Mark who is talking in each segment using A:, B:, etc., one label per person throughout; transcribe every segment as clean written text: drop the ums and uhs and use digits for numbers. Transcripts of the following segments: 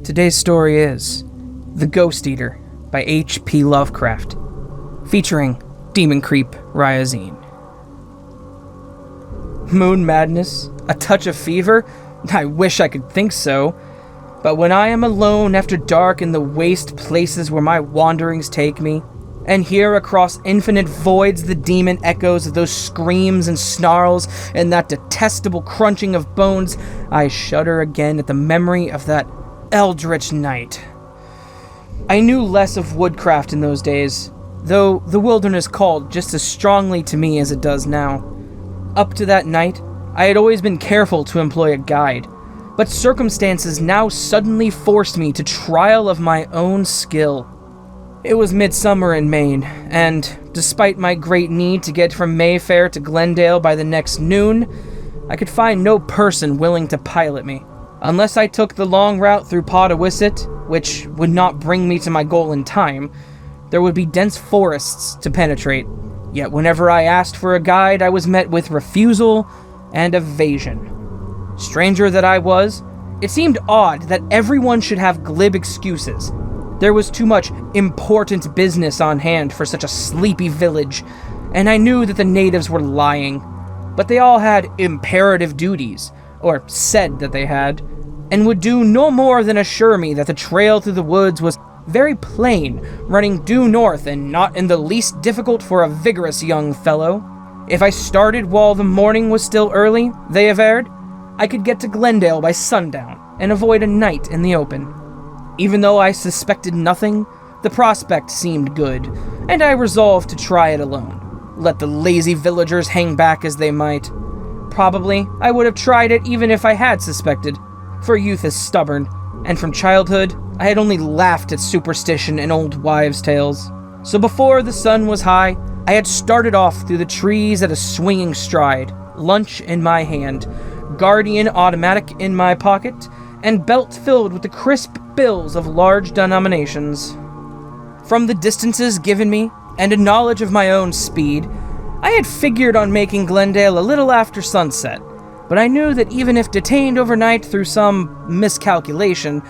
A: Today's story is The Ghost Eater by H.P. Lovecraft, featuring demon creep Ryizine. Moon madness? A touch of fever? I wish I could think so. But when I am alone after dark in the waste places where my wanderings take me, and hear across infinite voids the demon echoes of those screams and snarls and that detestable crunching of bones, I shudder again at the memory of that eldritch night. I knew less of woodcraft in those days, though the wilderness called just as strongly to me as it does now. Up to that night, I had always been careful to employ a guide, but circumstances now suddenly forced me to trial of my own skill. It was midsummer in Maine, and despite my great need to get from Mayfair to Glendale by the next noon, I could find no person willing to pilot me. Unless I took the long route through Pottawisset, which would not bring me to my goal in time, there would be dense forests to penetrate. Yet whenever I asked for a guide, I was met with refusal and evasion. Stranger that I was, it seemed odd that everyone should have glib excuses. There was too much important business on hand for such a sleepy village, and I knew that the natives were lying. But they all had imperative duties, or said that they had, and would do no more than assure me that the trail through the woods was very plain, running due north and not in the least difficult for a vigorous young fellow. If I started while the morning was still early, they averred, I could get to Glendale by sundown and avoid a night in the open. Even though I suspected nothing, the prospect seemed good, and I resolved to try it alone, let the lazy villagers hang back as they might. Probably, I would have tried it even if I had suspected, for youth is stubborn, and from childhood, I had only laughed at superstition and old wives' tales. So before the sun was high, I had started off through the trees at a swinging stride, lunch in my hand, Guardian automatic in my pocket, and belt filled with the crisp bills of large denominations. From the distances given me, and a knowledge of my own speed, I had figured on making Glendale a little after sunset, but I knew that even if detained overnight through some miscalculation,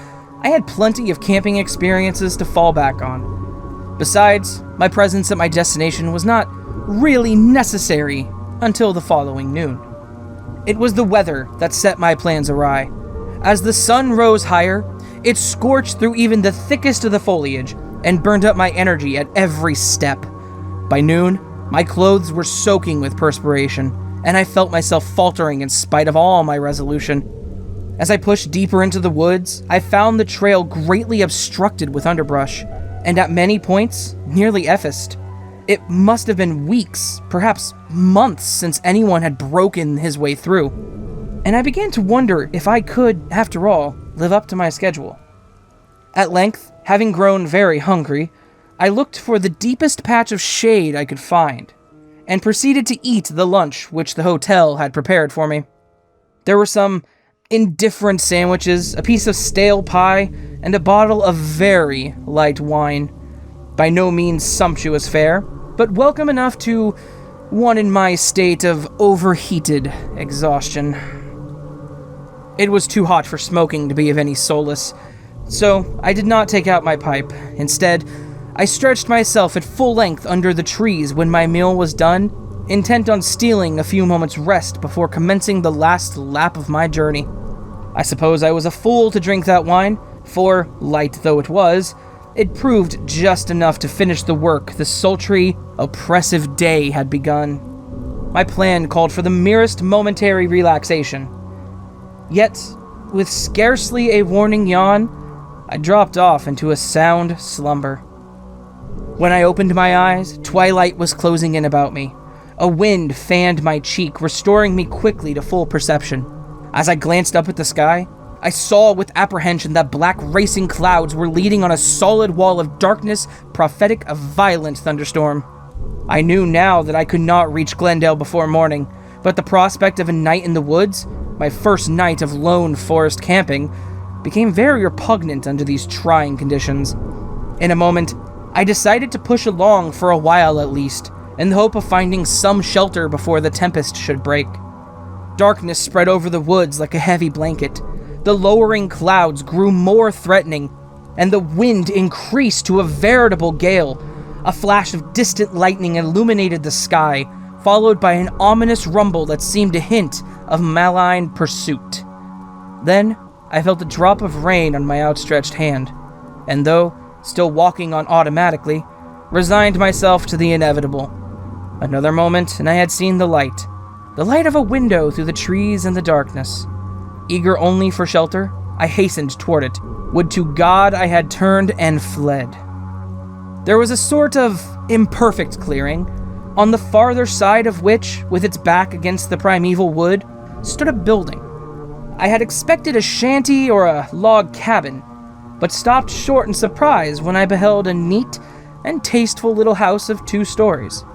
A: I had plenty of camping experiences to fall back on. Besides, my presence at my destination was not really necessary until the following noon. It was the weather that set my plans awry. As the sun rose higher, it scorched through even the thickest of the foliage and burned up my energy at every step. By noon, my clothes were soaking with perspiration, and I felt myself faltering in spite of all my resolution. As I pushed deeper into the woods, I found the trail greatly obstructed with underbrush, and at many points, nearly effaced. It must have been weeks, perhaps months, since anyone had broken his way through. And I began to wonder if I could, after all, live up to my schedule. At length, having grown very hungry, I looked for the deepest patch of shade I could find, and proceeded to eat the lunch which the hotel had prepared for me. There were some indifferent sandwiches, a piece of stale pie, and a bottle of very light wine. By no means sumptuous fare, but welcome enough to one in my state of overheated exhaustion. It was too hot for smoking to be of any solace, so I did not take out my pipe. Instead, I stretched myself at full length under the trees when my meal was done, intent on stealing a few moments' rest before commencing the last lap of my journey. I suppose I was a fool to drink that wine, for, light though it was, it proved just enough to finish the work the sultry, oppressive day had begun. My plan called for the merest momentary relaxation. Yet, with scarcely a warning yawn, I dropped off into a sound slumber. When I opened my eyes, twilight was closing in about me. A wind fanned my cheek, restoring me quickly to full perception. As I glanced up at the sky, I saw with apprehension that black racing clouds were leading on a solid wall of darkness, prophetic of violent thunderstorm. I knew now that I could not reach Glendale before morning, but the prospect of a night in the woods, my first night of lone forest camping, became very repugnant under these trying conditions. In a moment, I decided to push along for a while at least, in the hope of finding some shelter before the tempest should break. Darkness spread over the woods like a heavy blanket. The lowering clouds grew more threatening, and the wind increased to a veritable gale. A flash of distant lightning illuminated the sky, followed by an ominous rumble that seemed to hint of malign pursuit. Then, I felt a drop of rain on my outstretched hand, and though still walking on automatically, resigned myself to the inevitable. Another moment, and I had seen the light of a window through the trees and the darkness. Eager only for shelter, I hastened toward it. Would to God I had turned and fled. There was a sort of imperfect clearing, on the farther side of which, with its back against the primeval wood, stood a building. I had expected a shanty or a log cabin, but stopped short in surprise when I beheld a neat and tasteful little house of 2 stories.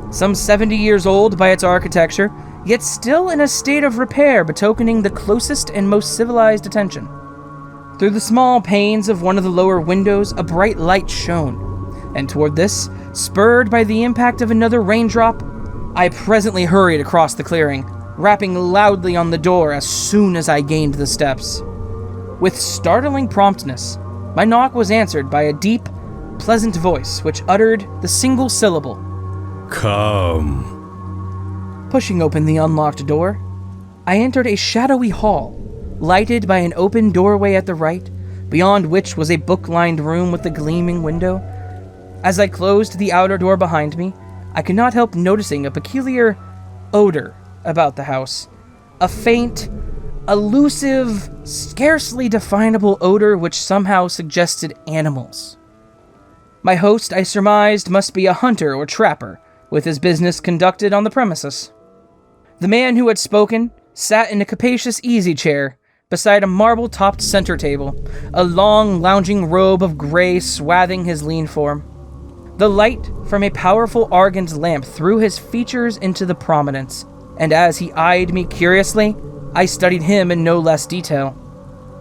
A: Some 70 years old by its architecture, yet still in a state of repair betokening the closest and most civilized attention. Through the small panes of one of the lower windows, a bright light shone, and toward this, spurred by the impact of another raindrop, I presently hurried across the clearing, rapping loudly on the door as soon as I gained the steps. With startling promptness, my knock was answered by a deep, pleasant voice which uttered the single syllable, "Come." Pushing open the unlocked door, I entered a shadowy hall, lighted by an open doorway at the right, beyond which was a book-lined room with a gleaming window. As I closed the outer door behind me, I could not help noticing a peculiar odor about the house. A faint, elusive, scarcely definable odor which somehow suggested animals. My host, I surmised, must be a hunter or trapper, with his business conducted on the premises. The man who had spoken sat in a capacious easy chair beside a marble-topped center table, a long lounging robe of gray swathing his lean form. The light from a powerful argand lamp threw his features into the prominence, and as he eyed me curiously, I studied him in no less detail.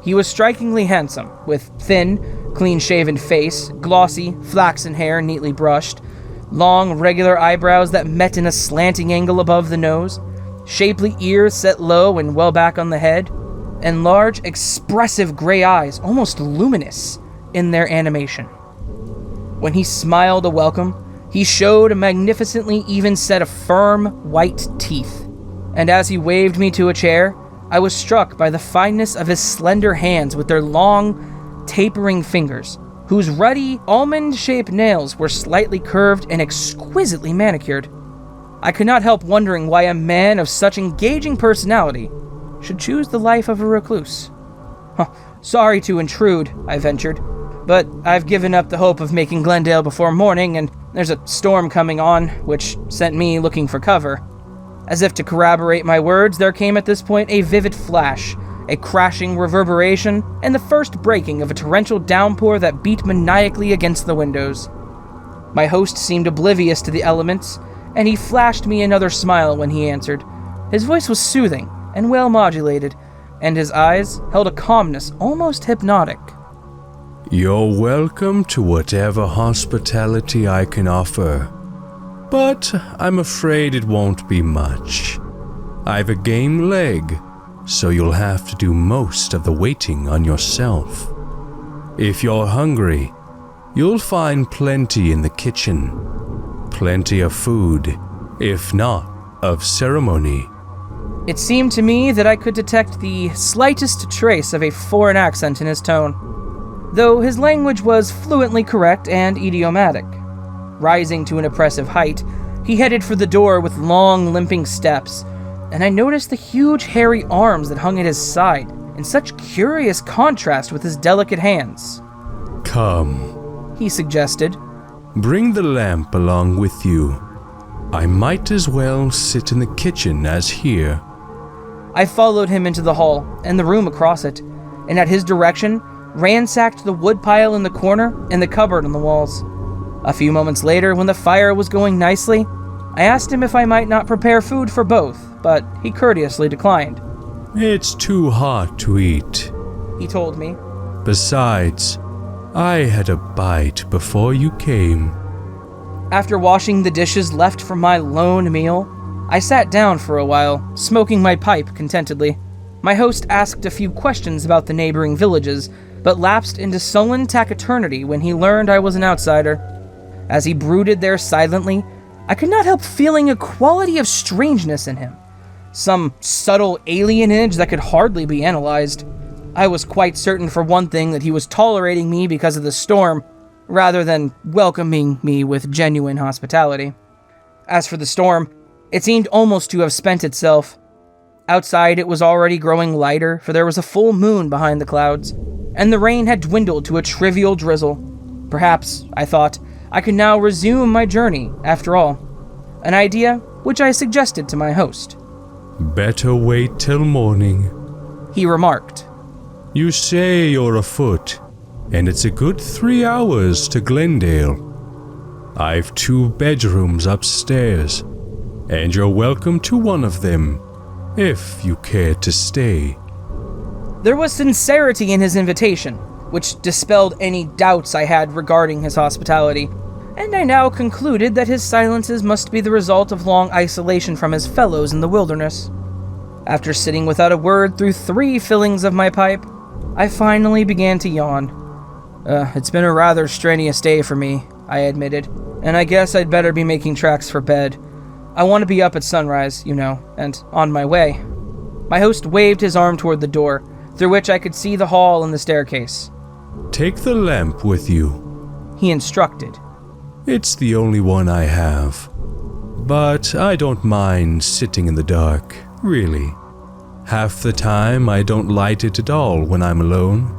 A: He was strikingly handsome, with thin, clean-shaven face, glossy, flaxen hair neatly brushed, long, regular eyebrows that met in a slanting angle above the nose, shapely ears set low and well back on the head, and large, expressive gray eyes, almost luminous in their animation. When he smiled a welcome, he showed a magnificently even set of firm, white teeth, and as he waved me to a chair, I was struck by the fineness of his slender hands with their long, tapering fingers, whose ruddy, almond-shaped nails were slightly curved and exquisitely manicured. I could not help wondering why a man of such engaging personality should choose the life of a recluse. "Sorry to intrude," I ventured, "but I've given up the hope of making Glendale before morning, and there's a storm coming on, which sent me looking for cover." As if to corroborate my words, there came at this point a vivid flash, a crashing reverberation, and the first breaking of a torrential downpour that beat maniacally against the windows. My host seemed oblivious to the elements, and he flashed me another smile when he answered. His voice was soothing and well modulated, and his eyes held a calmness almost hypnotic.
B: "You're welcome to whatever hospitality I can offer, but I'm afraid it won't be much. I've a game leg, so you'll have to do most of the waiting on yourself. If you're hungry, you'll find plenty in the kitchen. Plenty of food, if not of ceremony."
A: It seemed to me that I could detect the slightest trace of a foreign accent in his tone, though his language was fluently correct and idiomatic. Rising to an impressive height, he headed for the door with long, limping steps, and I noticed the huge, hairy arms that hung at his side, in such curious contrast with his delicate hands.
B: "Come,"
A: he suggested.
B: "Bring the lamp along with you. I might as well sit in the kitchen as here."
A: I followed him into the hall, and the room across it, and at his direction, ransacked the woodpile in the corner and the cupboard on the walls. A few moments later, when the fire was going nicely, I asked him if I might not prepare food for both, but he courteously declined.
B: "It's too hot to eat,"
A: he told me.
B: "Besides, I had a bite before you came."
A: After washing the dishes left from my lone meal, I sat down for a while, smoking my pipe contentedly. My host asked a few questions about the neighboring villages, but lapsed into sullen taciturnity when he learned I was an outsider. As he brooded there silently, I could not help feeling a quality of strangeness in him. Some subtle alienage that could hardly be analyzed. I was quite certain for one thing that he was tolerating me because of the storm, rather than welcoming me with genuine hospitality. As for the storm, it seemed almost to have spent itself. Outside it was already growing lighter, for there was a full moon behind the clouds, and the rain had dwindled to a trivial drizzle. Perhaps, I thought, I could now resume my journey, after all. An idea which I suggested to my host.
B: "Better wait till morning,"
A: he remarked.
B: "You say you're afoot, and it's a good 3 hours to Glendale. I've 2 bedrooms upstairs, and you're welcome to one of them, if you care to stay."
A: There was sincerity in his invitation, which dispelled any doubts I had regarding his hospitality, and I now concluded that his silences must be the result of long isolation from his fellows in the wilderness. After sitting without a word through 3 fillings of my pipe, I finally began to yawn. It's been a rather strenuous day for me, I admitted, and I guess I'd better be making tracks for bed. I want to be up at sunrise, and on my way. My host waved his arm toward the door, through which I could see the hall and the staircase.
B: "Take the lamp with you,"
A: he instructed.
B: "It's the only one I have. But I don't mind sitting in the dark, really. Half the time I don't light it at all when I'm alone.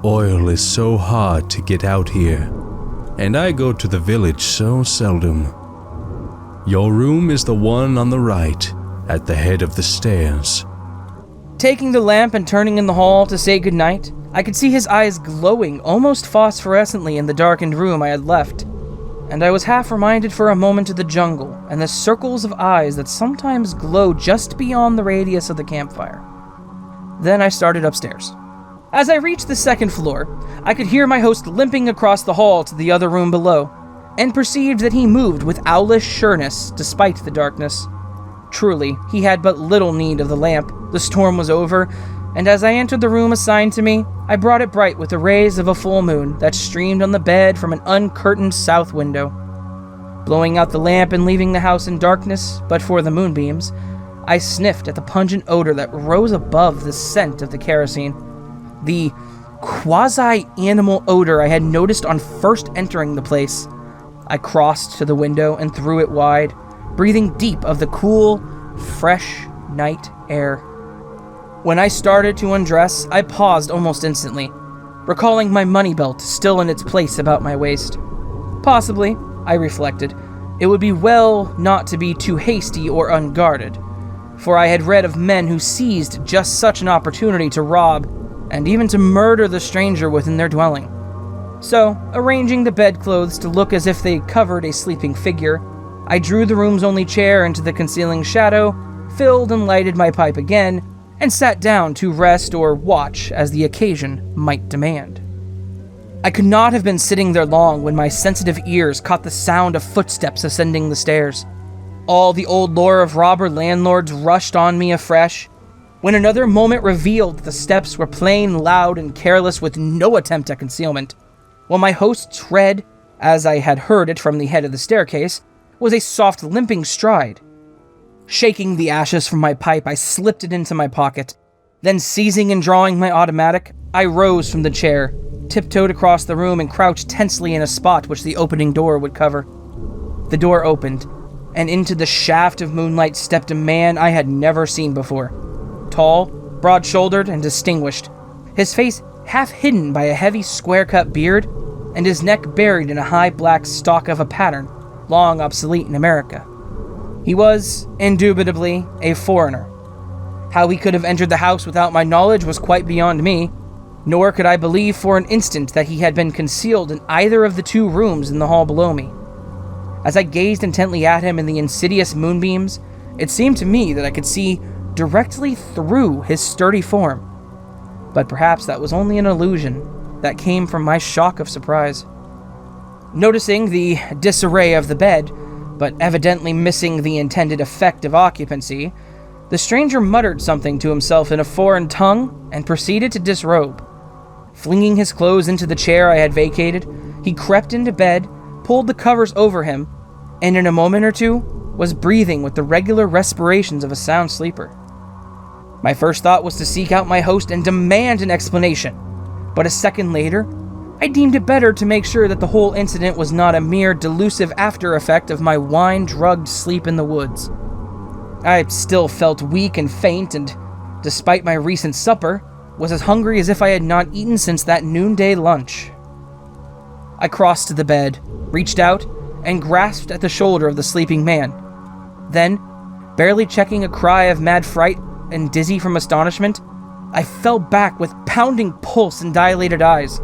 B: Oil is so hard to get out here, and I go to the village so seldom. Your room is the one on the right, at the head of the stairs."
A: Taking the lamp and turning in the hall to say goodnight, I could see his eyes glowing almost phosphorescently in the darkened room I had left, and I was half reminded for a moment of the jungle and the circles of eyes that sometimes glow just beyond the radius of the campfire. Then I started upstairs. As I reached the 2nd floor, I could hear my host limping across the hall to the other room below, and perceived that he moved with owlish sureness despite the darkness. Truly, he had but little need of the lamp. The storm was over, and as I entered the room assigned to me, I brought it bright with the rays of a full moon that streamed on the bed from an uncurtained south window. Blowing out the lamp and leaving the house in darkness, but for the moonbeams, I sniffed at the pungent odor that rose above the scent of the kerosene. The quasi-animal odor I had noticed on first entering the place. I crossed to the window and threw it wide, breathing deep of the cool, fresh night air. When I started to undress, I paused almost instantly, recalling my money belt still in its place about my waist. Possibly, I reflected, it would be well not to be too hasty or unguarded, for I had read of men who seized just such an opportunity to rob and even to murder the stranger within their dwelling. So, arranging the bedclothes to look as if they covered a sleeping figure, I drew the room's only chair into the concealing shadow, filled and lighted my pipe again, and sat down to rest or watch as the occasion might demand. I could not have been sitting there long when my sensitive ears caught the sound of footsteps ascending the stairs. All the old lore of robber landlords rushed on me afresh, when another moment revealed that the steps were plain, loud, and careless with no attempt at concealment, while my host's tread, as I had heard it from the head of the staircase, was a soft limping stride. Shaking the ashes from my pipe, I slipped it into my pocket. Then seizing and drawing my automatic, I rose from the chair, tiptoed across the room, and crouched tensely in a spot which the opening door would cover. The door opened, and into the shaft of moonlight stepped a man I had never seen before. Tall, broad-shouldered, and distinguished, his face half hidden by a heavy square-cut beard, and his neck buried in a high black stock of a pattern, long obsolete in America. He was, indubitably, a foreigner. How he could have entered the house without my knowledge was quite beyond me, nor could I believe for an instant that he had been concealed in either of the 2 rooms in the hall below me. As I gazed intently at him in the insidious moonbeams, it seemed to me that I could see directly through his sturdy form. But perhaps that was only an illusion that came from my shock of surprise. Noticing the disarray of the bed, but evidently missing the intended effect of occupancy, The stranger muttered something to himself in a foreign tongue and proceeded to disrobe. Flinging his clothes into the chair I had vacated, he crept into bed, pulled the covers over him, and in a moment or two was breathing with the regular respirations of a sound sleeper. My first thought was to seek out my host and demand an explanation, but a second later, I deemed it better to make sure that the whole incident was not a mere delusive after effect of my wine-drugged sleep in the woods. I still felt weak and faint, and, despite my recent supper, was as hungry as if I had not eaten since that noonday lunch. I crossed to the bed, reached out, and grasped at the shoulder of the sleeping man. Then, barely checking a cry of mad fright and dizzy from astonishment, I fell back with pounding pulse and dilated eyes,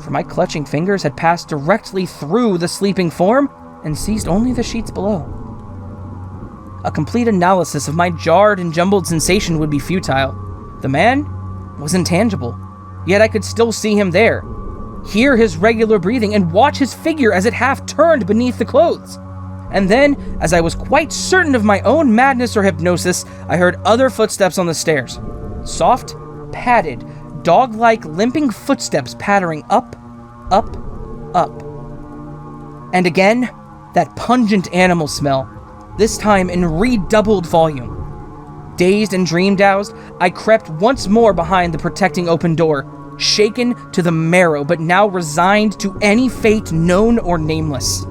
A: for my clutching fingers had passed directly through the sleeping form and seized only the sheets below. A complete analysis of my jarred and jumbled sensation would be futile. The man was intangible, yet I could still see him there, hear his regular breathing, and watch his figure as it half turned beneath the clothes. And then, as I was quite certain of my own madness or hypnosis, I heard other footsteps on the stairs. Soft, padded, dog-like, limping footsteps pattering up, up, up. And again, that pungent animal smell, this time in redoubled volume. Dazed and dream-doused, I crept once more behind the protecting open door, shaken to the marrow, but now resigned to any fate known or nameless.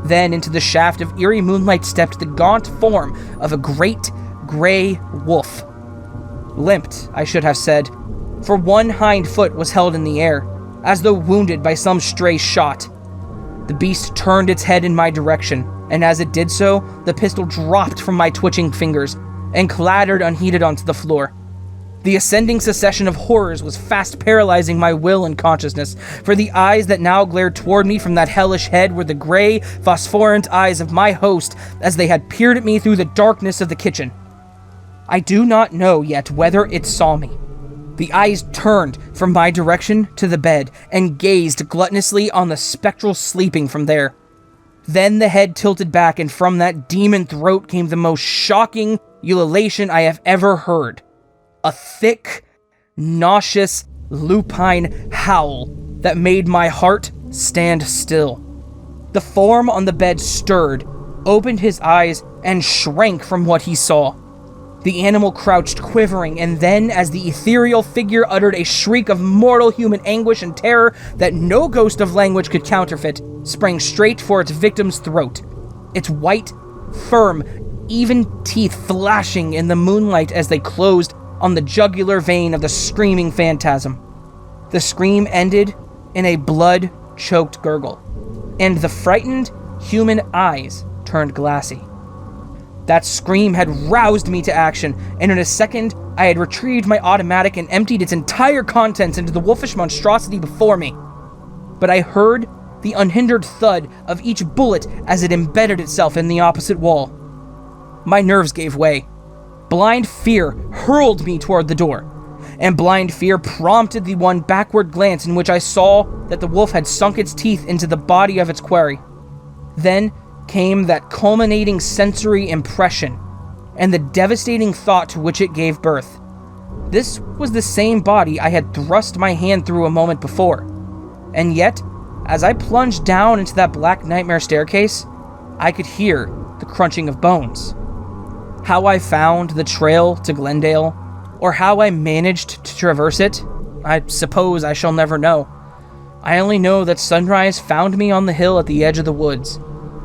A: Then into the shaft of eerie moonlight stepped the gaunt form of a great gray wolf. Limped, I should have said, for one hind foot was held in the air, as though wounded by some stray shot. The beast turned its head in my direction, and as it did so, the pistol dropped from my twitching fingers and clattered unheeded onto the floor. The ascending succession of horrors was fast paralyzing my will and consciousness, for the eyes that now glared toward me from that hellish head were the gray, phosphorescent eyes of my host as they had peered at me through the darkness of the kitchen. I do not know yet whether it saw me. The eyes turned from my direction to the bed and gazed gluttonously on the spectral sleeping from there. Then the head tilted back, and from that demon throat came the most shocking ululation I have ever heard. A thick, nauseous, lupine howl that made my heart stand still. The form on the bed stirred, opened his eyes, and shrank from what he saw. The animal crouched quivering, and then, as the ethereal figure uttered a shriek of mortal human anguish and terror that no ghost of language could counterfeit, sprang straight for its victim's throat, its white, firm, even teeth flashing in the moonlight as they closed on the jugular vein of the screaming phantasm. The scream ended in a blood-choked gurgle, and the frightened human eyes turned glassy. That scream had roused me to action, and in a second, I had retrieved my automatic and emptied its entire contents into the wolfish monstrosity before me. But I heard the unhindered thud of each bullet as it embedded itself in the opposite wall. My nerves gave way. Blind fear hurled me toward the door, and blind fear prompted the one backward glance in which I saw that the wolf had sunk its teeth into the body of its quarry. Then came that culminating sensory impression, and the devastating thought to which it gave birth. This was the same body I had thrust my hand through a moment before, and yet, as I plunged down into that black nightmare staircase, I could hear the crunching of bones. How I found the trail to Glendale, or how I managed to traverse it, I suppose I shall never know. I only know that sunrise found me on the hill at the edge of the woods,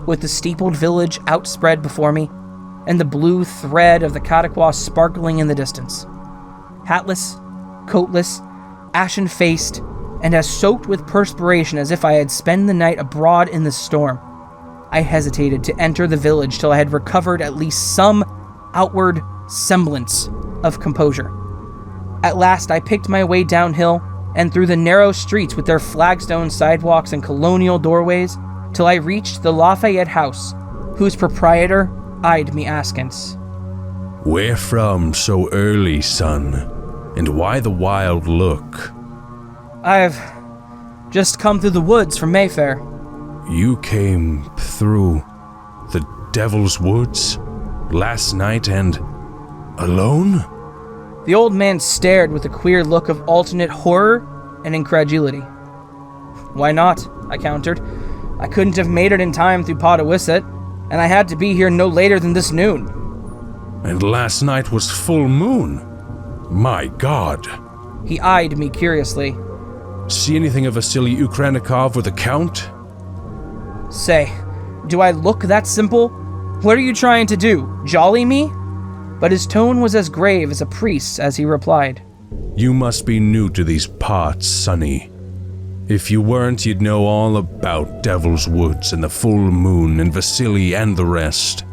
A: with the steepled village outspread before me, and the blue thread of the Chautauqua sparkling in the distance. Hatless, coatless, ashen-faced, and as soaked with perspiration as if I had spent the night abroad in the storm, I hesitated to enter the village till I had recovered at least some outward semblance of composure. At last I picked my way downhill and through the narrow streets with their flagstone sidewalks and colonial doorways till I reached the Lafayette House, whose proprietor eyed me askance.
B: "Where from so early, son? And why the wild look?"
A: "I've just come through the woods from Mayfair."
B: "You came through the Devil's Woods last night, and Alone?
A: The old man stared with a queer look of alternate horror and incredulity. Why not? I countered. I couldn't have made it in time through Potawisset, and I had to be here no later than this noon.
B: And last night was full moon. My God.
A: He eyed me curiously.
B: See anything of Vasily Ukranikov or the Count?
A: Say, do I look that simple? What are you trying to do, jolly me? But his tone was as grave as a priest's as he replied.
B: You must be new to these parts, Sonny. If you weren't, you'd know all about Devil's Woods and the full moon and Vasily and the rest.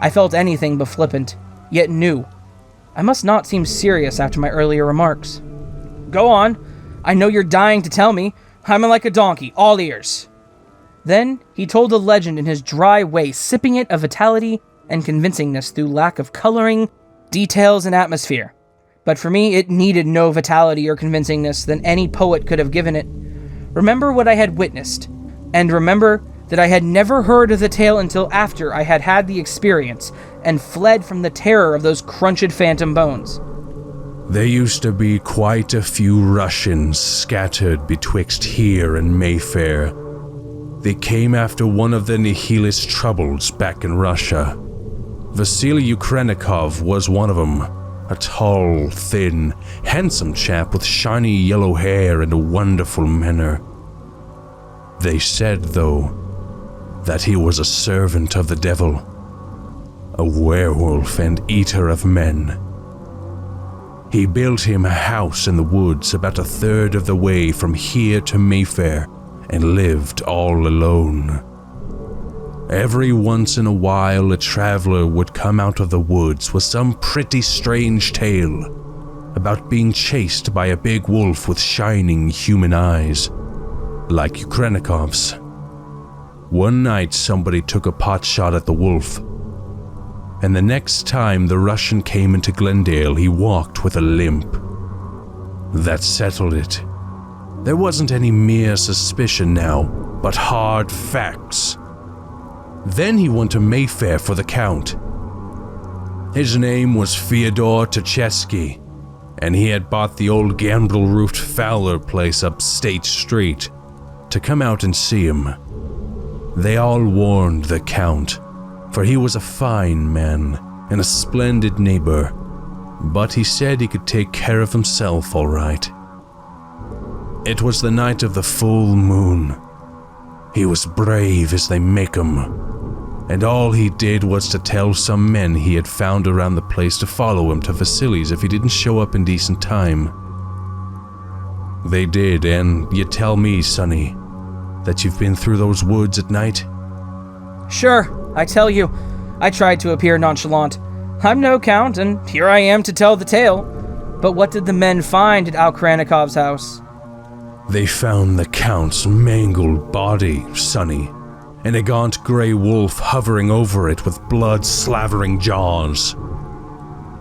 A: I felt anything but flippant, yet knew. I must not seem serious after my earlier remarks. Go on. I know you're dying to tell me. I'm like a donkey, all ears. Then he told the legend in his dry way, sipping it of vitality and convincingness through lack of coloring, details, and atmosphere. But for me, it needed no vitality or convincingness than any poet could have given it. Remember what I had witnessed, and remember that I had never heard of the tale until after I had had the experience and fled from the terror of those crunched phantom bones.
B: There used to be quite a few Russians scattered betwixt here and Mayfair. They came after one of the nihilist troubles back in Russia. Vasily Ukranikov was one of them, a tall, thin, handsome chap with shiny yellow hair and a wonderful manner. They said, though, that he was a servant of the devil, a werewolf and eater of men. He built him a house in the woods about a third of the way from here to Mayfair and lived all alone. Every once in a while, a traveler would come out of the woods with some pretty strange tale about being chased by a big wolf with shining human eyes, like Ukranikov's. One night, somebody took a pot shot at the wolf, and the next time the Russian came into Glendale, he walked with a limp. That settled it. There wasn't any mere suspicion now, but hard facts. Then he went to Mayfair for the Count. His name was Fyodor Tuchesky, and he had bought the old gambrel-roofed Fowler place up State Street to come out and see him. They all warned the Count, for he was a fine man and a splendid neighbor, but he said he could take care of himself all right. It was the night of the full moon. He was brave as they make 'em, and all he did was to tell some men he had found around the place to follow him to Vasily's if he didn't show up in decent time. They did, and you tell me, Sonny, that you've been through those woods at night?
A: Sure, I tell you, I tried to appear nonchalant. I'm no count, and here I am to tell the tale. But what did the men find at Ukranikov's house?
B: They found the Count's mangled body, Sonny, and a gaunt grey wolf hovering over it with blood-slavering jaws.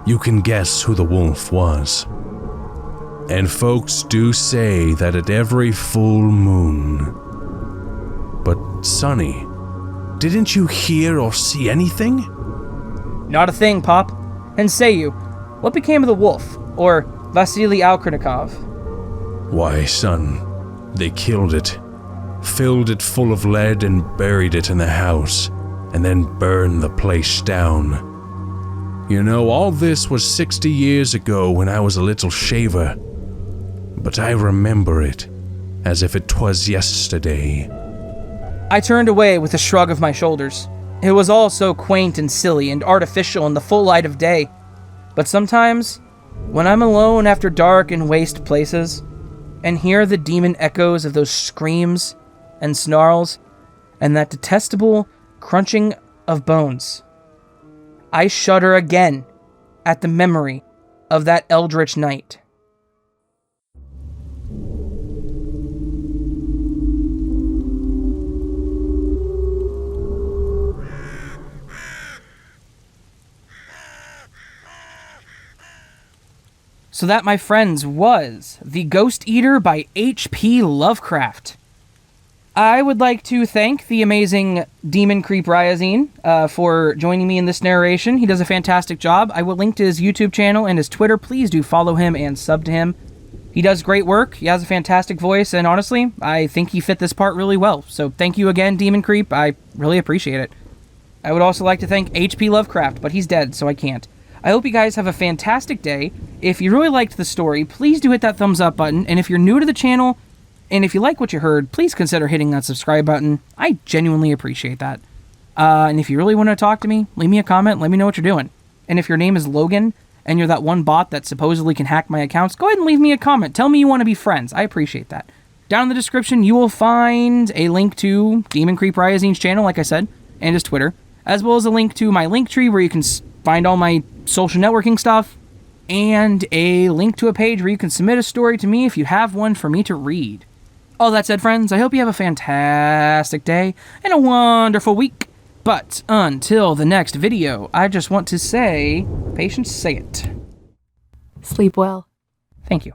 B: You can guess who the wolf was. And folks do say that at every full moon. But, Sonny, didn't you hear or see anything?
A: Not a thing, Pop. And say you, what became of the wolf, or Vasily Ukranikov?
B: Why, son, they killed it, filled it full of lead and buried it in the house, and then burned the place down. You know, all this was 60 years ago when I was a little shaver, but I remember it as if it 'twas yesterday.
A: I turned away with a shrug of my shoulders. It was all so quaint and silly and artificial in the full light of day. But sometimes, when I'm alone after dark in waste places, and hear the demon echoes of those screams and snarls, and that detestable crunching of bones, I shudder again at the memory of that eldritch night. So that, my friends, was The Ghost Eater by H.P. Lovecraft. I would like to thank the amazing Demon Creep Ryizine for joining me in this narration. He does a fantastic job. I will link to his YouTube channel and his Twitter. Please do follow him and sub to him. He does great work. He has a fantastic voice, and honestly, I think he fit this part really well. So thank you again, Demon Creep. I really appreciate it. I would also like to thank HP Lovecraft, but he's dead, so I can't. I hope you guys have a fantastic day. If you really liked the story, please do hit that thumbs up button, and if you're new to the channel, and if you like what you heard, please consider hitting that subscribe button. I genuinely appreciate that. And if you really want to talk to me, leave me a comment, let me know what you're doing. And if your name is Logan, and you're that one bot that supposedly can hack my accounts, go ahead and leave me a comment. Tell me you want to be friends. I appreciate that. Down in the description, you will find a link to Demon Creep Ryizine's channel, like I said, and his Twitter, as well as a link to my Linktree where you can find all my social networking stuff, and a link to a page where you can submit a story to me if you have one for me to read. All that said, friends, I hope you have a fantastic day and a wonderful week. But until the next video, I just want to say, patience, say it.
C: Sleep well.
A: Thank you.